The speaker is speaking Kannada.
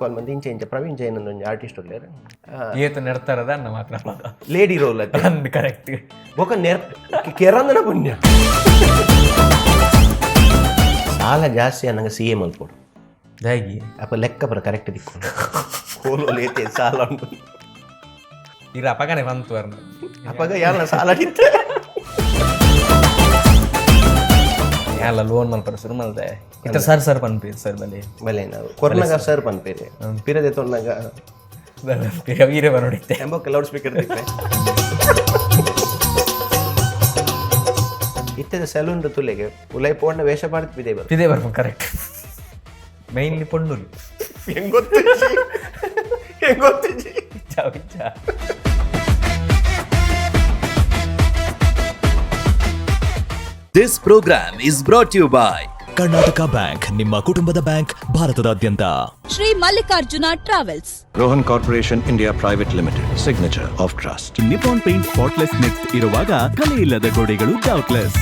కొంతమంది ఇంచే ప్రవీణ్ జైన్ అని ఆర్టిస్ట్ లేరు ఈత నెడతారదా అన్న మాత్రం లేడీ రోల్ అది కరెక్ట్ ఒక ಕೆರಂದನ ಪುಣ್ಯ ಸಾಲ ಜಾಸ್ತಿ ಅನ್ನಂಗೆ ಸಿ ಎಂ ಅಲ್ಪೋಡು ದಾಗಿ ಅಪ್ಪ ಲೆಕ್ಕ ಬರ ಕರೆಕ್ಟ್ ದಿಕ್ಕೊಂಡು ಕೋಲೋಲು ಏತೆ ಸಾಲ ಉಂಟು ಇರ ಅಪ್ಪಗನೆ ಬಂತು ವರ್ಣ ಅಪ್ಪಗ ಯಾರ ಸಾಲ ಇತ್ತೆ ಯಾಲ ಲೋನ್ ಮಲ್ಪರ ಶುರು ಮಲ್ದೆ ಇತ್ತ ಸರ್ ಪನ್ಪೀರ್ ಸರ್ ಬಲೆ ಬಲೆ ನಾವು ಕೊರ್ನಾಗ ಸರ್ ಪನ್ಪೇರೆ ಪಿರದೆ ತೊಂದಾಗ ವೀರ ಬರೋಡಿತ್ತೆ ಎಂಬಕ್ಕೆ ಲೌಡ್ ಸ್ಪೀಕರ್ ದಿಕ್ಕೆ ಇತ್ತದ ಸಲೂನ್ ತುಲೆಗೆ ಉಲೈ ಪೋಣ್ಣ ವೇಷ ಮಾಡ್ತಿದ್ದೆ ಬರ್ ಇದೇ ಬರ್ಬೋದು ಕರೆಕ್ಟ್ ಮೈನ್ಲಿ ಪೊಣ್ಣುಲು ಹೆಂಗ್ ಗೊತ್ತಿಜ್ಜಿ ಚಾವಿಚ್ಚ This program is brought to you by Karnataka Bank, ನಿಮ್ಮ ಕುಟುಂಬದ ಬ್ಯಾಂಕ್, ಭಾರತದಾದ್ಯಂತ. Shri Mallikarjuna Travels, Rohan Corporation India Private Limited, signature of trust. Nippon Paint Spotless Next ಇರುವಾಗ ಕಲೆ ಇಲ್ಲದ ಗೋಡೆಗಳು ಡೌಟ್ಲೆಸ್.